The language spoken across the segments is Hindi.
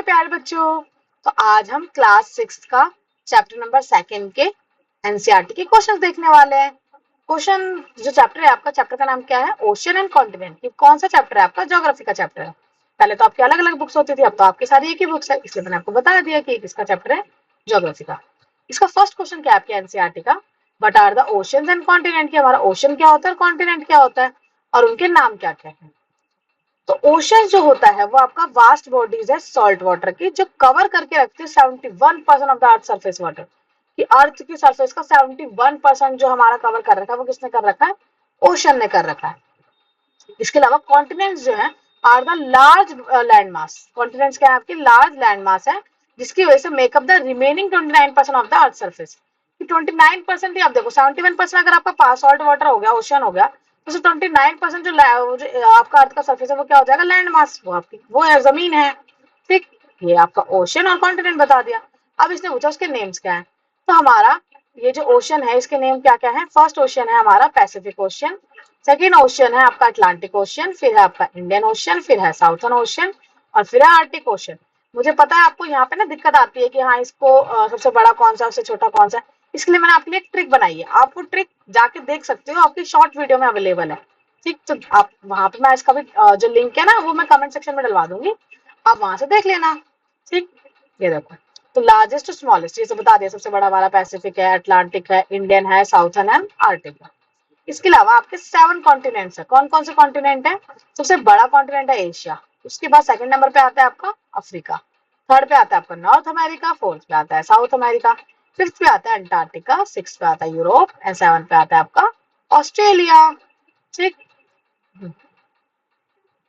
प्यारे बच्चों, तो आज हम क्लास 6 का चैप्टर नंबर 2 के एनसीईआरटी के क्वेश्चंस देखने वाले हैं। क्वेश्चन जो चैप्टर है आपका, चैप्टर का नाम क्या है? Ocean and continent. ये कौन सा चैप्टर है आपका? ज्योग्राफी का चैप्टर है। पहले तो आपकी अलग अलग बुक्स होती थी, अब तो आपकी सारी एक ही बुक्स है, इसलिए मैंने आपको बता दिया कि किसका चैप्टर है, ज्योग्राफी का। इसका फर्स्ट क्वेश्चन क्या है आपके एनसीईआरटी का? What are the oceans and continent. की हमारा ओशन क्या होता है, कॉन्टिनेंट क्या होता है, और उनके नाम क्या क्या है। तो ओशन जो होता है वो आपका वास्ट बॉडीज है सॉल्ट वाटर की, जो कवर करके रखती है 71% of the earth surface water. कि अर्थ की सरफेस का 71% जो हमारा कवर कर रखा है वो किसने कर रखा है? ओशन ने कर रखा है। इसके अलावा कॉन्टिनेंट्स जो है are the large land mass. Continents क्या है आपकी? लार्ज लैंड मास है, जिसकी वजह से makeup the remaining 29% of the earth surface. 29% ही आप देखो, 71% अगर आपका पास सॉल्ट वाटर हो गया, ओशन हो गया, तो 29% जो आपका अर्थ का सरफेस है वो क्या हो जाएगा? Land mass. वो आपकी वो है, जमीन है। ठीक, ये आपका ओशन और कॉन्टिनेंट बता दिया। अब इसने पूछा उसके नेम्स क्या है। तो हमारा ये जो ओशन है इसके नेम क्या क्या है? फर्स्ट ओशन है हमारा पैसिफिक ओशन, सेकेंड ओशन है आपका अटलांटिक ओशन, फिर है आपका इंडियन ओशन, फिर है साउथर्न ओशन, और फिर है आर्टिक ओशन। मुझे पता है आपको यहाँ पे ना दिक्कत आती है कि हाँ इसको सबसे बड़ा कौन सा, सबसे छोटा कौन सा है। इसलिए मैंने आपके लिए एक ट्रिक बनाई है, आप वो ट्रिक जाके देख सकते हो, आपकी शॉर्ट वीडियो में अवेलेबल है। ठीक, तो आप वहां पे मैं इसका भी जो लिंक है ना वो मैं कमेंट सेक्शन में डलवा दूंगी, आप वहां से देख लेना। ठीक, ये देखो, तो लार्जेस्ट टू स्मॉलेस्ट ये सब बता दिया। सबसे बड़ा हमारा पैसिफिक है, अटलांटिक है, इंडियन है, साउथर्न है, आर्टिक है। इसके अलावा आपके 7 कॉन्टिनेंट्स है। कौन कौन से कॉन्टिनेंट है? सबसे बड़ा कॉन्टिनेंट है एशिया, उसके बाद सेकंड नंबर पे आता है आपका अफ्रीका, थर्ड पे आता है आपका नॉर्थ अमेरिका, फोर्थ पे आता है साउथ अमेरिका, फिफ्थ पे आता है अंटार्कटिका, सिक्स पे आता है यूरोप, एंड सेवन पे आता है आपका ऑस्ट्रेलिया। ठीक,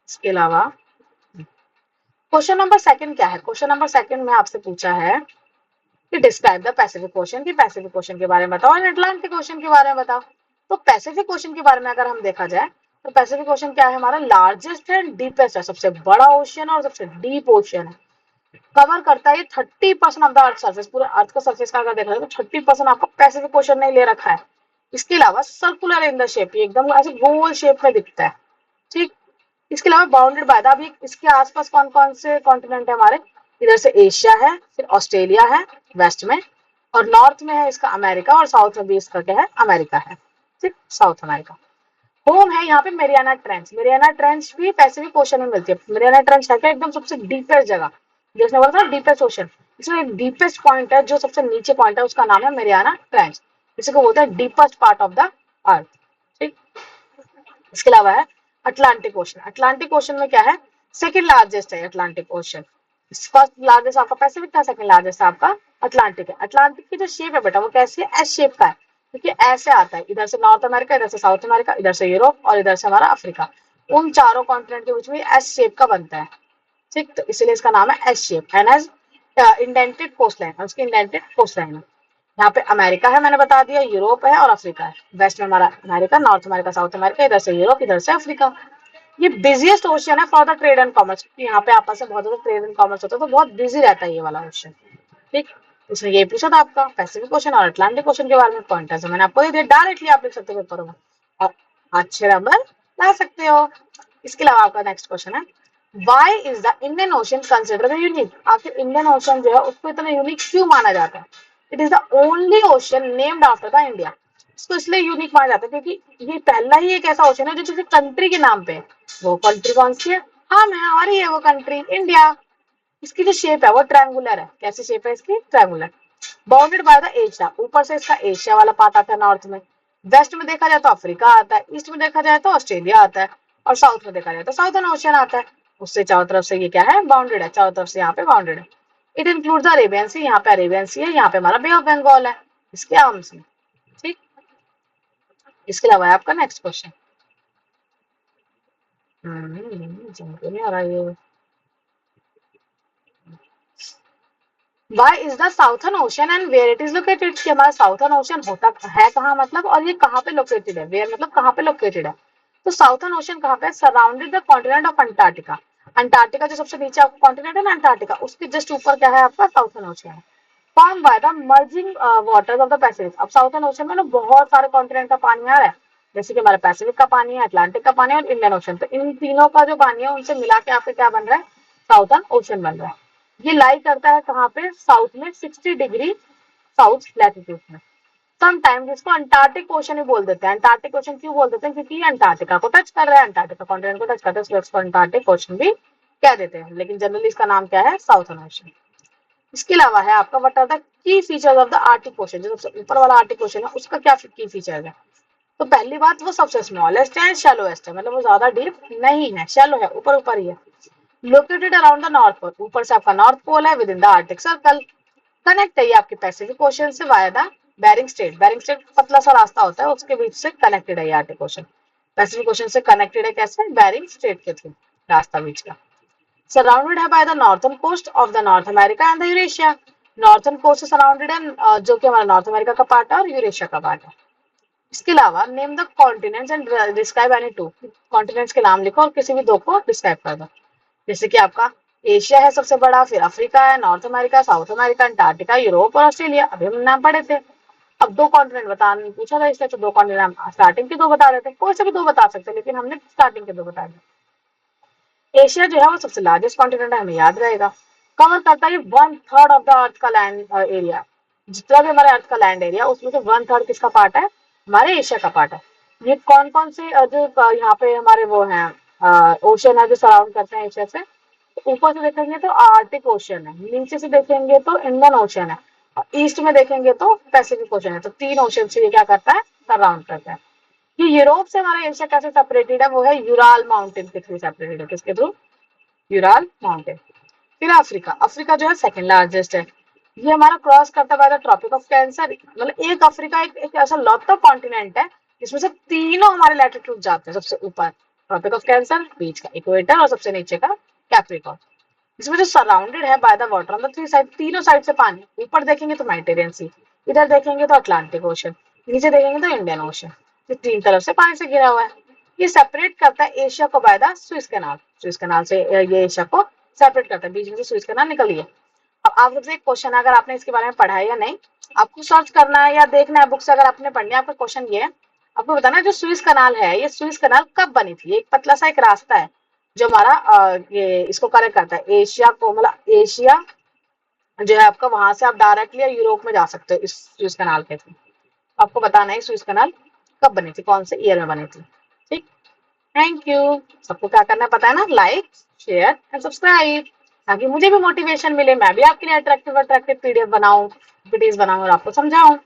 इसके अलावा क्वेश्चन नंबर सेकंड क्या है? क्वेश्चन नंबर सेकंड में आपसे पूछा है कि डिस्क्राइब द पैसिफिक ओशन, की पैसिफिक ओशन के बारे में बताओ और अटलांटिक ओशन के बारे में बताओ। तो पैसिफिक ओशन के बारे में अगर हम देखा जाए तो पैसिफिक ओशन क्या है हमारा? लार्जेस्ट एंड डीपेस्ट है, सबसे बड़ा ओशन और सबसे डीप ओशन है। कवर करता है 30% ऑफ द अर्थ सरफेस। पूरे अर्थ का सरफेस का अगर देखा जाए तो 30% आपका पैसिफिक ओशन ने ले रखा है। इसके अलावा सर्कुलर इन द शेप, ये एकदम ऐसे गोल शेप में दिखता है। ठीक, इसके अलावा बाउंडेड बाय द, अभी इसके आसपास कौन कौन से कॉन्टिनेंट है हमारे? इधर से एशिया है, फिर ऑस्ट्रेलिया है वेस्ट में, और नॉर्थ में है इसका अमेरिका, और साउथ में भी इसका क्या है? अमेरिका है। ठीक, साउथ अमेरिका। होम है यहाँ पे मेरियाना ट्रेंच। मेरियाना ट्रेंच भी पैसिफिक ओशन में मिलती है। मेरियाना ट्रेंच है क्या? एकदम सबसे डीपेस्ट जगह, जिसने बोला था डीपेस्ट ओशन, इसमें एक डीपेस्ट पॉइंट है, जो सबसे नीचे पॉइंट है उसका नाम है मेरियाना ट्रेंच, इसी को बोलते हैं deepest part of the earth. ठीक, इसके अलावा है अटलांटिक ओशन। अटलांटिक ओशन में क्या है? सेकंड लार्जेस्ट है अटलांटिक ओशन। फर्स्ट लार्जेस्ट आपका पैसिफिक था, सेकंड लार्जेस्ट आपका अटलांटिक है। अटलांटिक की जो शेप है बेटा वो कैसी है? एस शेप का है, क्योंकि ऐसे आता है, इधर से नॉर्थ अमेरिका, इधर से साउथ अमेरिका, इधर से यूरोप, और इधर से हमारा अफ्रीका। उन चारों कॉन्टिनेंट के बीच में एस शेप का बनता है। ठीक, तो इसलिए इसका नाम है S shape, and as indented coast line, उसकी इंडेंटेड कोस्ट लाइन है। यहाँ पे अमेरिका है मैंने बता दिया, यूरोप है और अफ्रीका है। वेस्ट में हमारा America, north America, south America, इधर से यूरोप, इधर से अफ्रीका। ये बिजिएस्ट ओशन है for the trade and commerce, क्योंकि यहाँ पे आपस में बहुत ज्यादा ट्रेड एंड कॉमर्स होता है, तो बहुत बिजी रहता है ये वाला ओशन। ठीक, उसने ये पूछा था आपका पैसिफिक ओशन और अटलांटिक ओशन के बारे में पॉइंटर्स, मैंने आपको ये दिया, डायरेक्टली आप लिख सकते हो पेपर में और अच्छे नंबर ला सकते हो। इसके अलावा आपका नेक्स्ट क्वेश्चन है, why is the Indian Ocean considered unique. आखिर इंडियन ओशन जो है उसको इतना यूनिक क्यों माना जाता है? It is the only ocean named after the India. इसको इसलिए यूनिक माना जाता है क्योंकि ये पहला ही एक ऐसा ओशन है जो किसी कंट्री के नाम पे है। वो कंट्री कौन सी है? हम है, हमारी है वो कंट्री, इंडिया। इसकी जो शेप है वो ट्रायंगुलर है। कैसी शेप है इसकी? Triangular. Bounded by the Asia, ऊपर से इसका एशिया वाला पार्ट आता है नॉर्थ में, वेस्ट में देखा जाए तो अफ्रीका आता है, ईस्ट में देखा जाए तो ऑस्ट्रेलिया आता है, और साउथ में देखा जाए तो साउथर्न ओशन आता है। उससे चारों तरफ से ये क्या है? बाउंडेड है, चारों तरफ से यहाँ पे बाउंडेड है। इट इंक्लूड द अरेबियन सी, यहाँ पे अरेबियन सी है, यहाँ पे हमारा बे ऑफ बंगाल है, इसके आर्म्स में। ठीक, इसके अलावा है आपका नेक्स्ट क्वेश्चन। नहीं आ रहा ये। Why is the Southern Ocean and where it is located? कि हमारा साउथर्न ओशन होता है कहाँ, मतलब, और ये कहाँ पे लोकेटेड है? वेयर मतलब कहाँ पे लोकेटेड है? तो साउथर्न ओशन कहाँ पे? Surrounded the continent of Antarctica. Antarctica जो सबसे नीचे आपका कॉन्टिनेंट है ना अंटार्कटिका, उसके जस्ट ऊपर क्या है आपका? साउथर्न ओशन है। Form by the merging waters of the Pacific. अब साउथर्न ओशन में ना बहुत सारे कॉन्टिनेंट का पानी आ रहा है, जैसे कि हमारे पैसिफिक का पानी है, अटलांटिक का पानी है और इंडियन ओशन। तो इन तीनों का जो पानी है उनसे मिला के आपके क्या बन रहा है? साउथर्न ओशन बन रहा है। ये लाई करता है कहाँ पे, साउथ में 60 डिग्री साउथ लैटिट्यूड में। समटाइम जिसको अंटार्कटिक ओशन भी बोल देते हैं। अंटार्कटिक ओशन क्यों बोल देते हैं, क्योंकि ये अंटार्कटिका को टच कर रहा है, अंटार्कटिका कॉन्टिनेंट को टच करता है, इसलिए उसको अंटार्कटिक ओशन भी कह देते हैं, लेकिन जनरली इसका नाम क्या है, साउथर्न ओशन। इसके अलावा है आपका what are the key features of the Arctic Ocean, जो सबसे ऊपर वाला आर्टिक ओशन है उसका क्या की फीचर है। तो पहली बात, वो सबसे स्मॉलेस्ट है, शैलोएस्ट है, मतलब वो ज्यादा डीप नहीं है, शैलो है, ऊपर ऊपर ही है। Located around the North Pole, ऊपर से आपका नॉर्थ पोल है, within the Arctic Circle. Connect है ये आपके पैसिफिक ओशन से via the Bering Strait. Bering Strait पतला सा रास्ता होता है, उसके बीच से कनेक्टेड है ये आर्टिक ओशन। पैसिफिक ओशन से कनेक्टेड है कैसे, बेरिंग स्ट्रेट के थ्रू, रास्ता बीच का। सराउंडेड है by the northern coast of the North America and the Eurasia. Northern coast से सराउंडेड है, जो कि हमारा नॉर्थ अमेरिका का पार्ट है और यूरेशिया का पार्ट है। इसके अलावा name the continents and describe any two. Continents के नाम लिखो और किसी भी दो को डिस्क्राइब कर दो। जैसे कि आपका एशिया है सबसे बड़ा, फिर अफ्रीका है, north America, south America, Antarctica, Europe और ऑस्ट्रेलिया। अभी हम नाम पढ़े थे। अब दो कॉन्टिनेंट बताने पूछा था, इसलिए तो दो कॉन्टिनेंट हम स्टार्टिंग के दो बता देते, कोई से भी दो बता सकते, लेकिन हमने स्टार्टिंग के दो बता दिए। एशिया जो है वो सबसे लार्जेस्ट कॉन्टिनेंट है, हमें याद रहेगा। कवर करता है 1/3 ऑफ द अर्थ का लैंड एरिया। जितना भी हमारे अर्थ का लैंड एरिया, उसमें से 1/3 किसका पार्ट है, हमारे एशिया का पार्ट है। ये कौन कौन से जो यहाँ पे हमारे वो हैं ओशन है जो सराउंड करते हैं एशिया से। ऊपर से देखेंगे तो आर्टिक ओशन है, नीचे से देखेंगे तो इंडियन ओशन है, और ईस्ट में देखेंगे तो पैसिफिक ओशन है। तो तीन ओशन से ये क्या करता है, सराउंड करता है। ये यूरोप से हमारा एशिया कैसे सेपरेटेड है, वो है यूराल माउंटेन के थ्रू सेपरेटेड है। किसके थ्रू, यूराल माउंटेन। फिर अफ्रीका, अफ्रीका जो है सेकंड लार्जेस्ट है। ये हमारा क्रॉस करता है ट्रॉपिक ऑफ कैंसर, मतलब एक अफ्रीका एक ऐसा लौता कॉन्टिनेंट है जिसमें से तीनों हमारे लैटिट्यूड जाते हैं। सबसे ऊपर ट्रॉपिक ऑफ कैंसर, बीच का इक्वेटर और सबसे नीचे का कैप्रिकॉर्न। इसमें जो सराउंडेड है by the water on the three side, तीनों साइड से पानी। ऊपर देखेंगे तो मेडिटेरियन सी, इधर देखेंगे तो अटलांटिक ओशन, नीचे देखेंगे तो इंडियन ओशन। ये तीन तरफ से पानी से घिरा हुआ है। ये सेपरेट करता है एशिया को by the Swiss canal. Swiss canal से ये एशिया को सेपरेट करता है, बीच में से स्विस कैनाल निकली है। अब आप लोग से एक क्वेश्चन, अगर आपने इसके बारे में पढ़ा है या नहीं, आपको सर्च करना है या देखना है बुक से, अगर आपने पढ़नी है। आपका क्वेश्चन ये है, आपको बताना है जो स्विस कैनाल है, ये स्विस कैनाल कब बनी थी। एक पतला सा एक रास्ता है जो हमारा ये इसको कनेक्ट करता है एशिया को, मतलब एशिया जो है आपका, वहां से आप डायरेक्टली यूरोप में जा सकते हो इस स्विस कैनाल के थ्रू। आपको बताना है स्विस कैनाल कब बनी थी, कौन से ईयर में बनी थी। ठीक, थैंक यू। सबको क्या करना है पता है ना, लाइक शेयर एंड सब्सक्राइब, ताकि मुझे भी मोटिवेशन मिले, मैं भी आपके लिए अट्रैक्टिव अट्रैक्टिव पीडीएफ बनाऊं, पीडीएफ बनाऊं और आपको समझाऊं।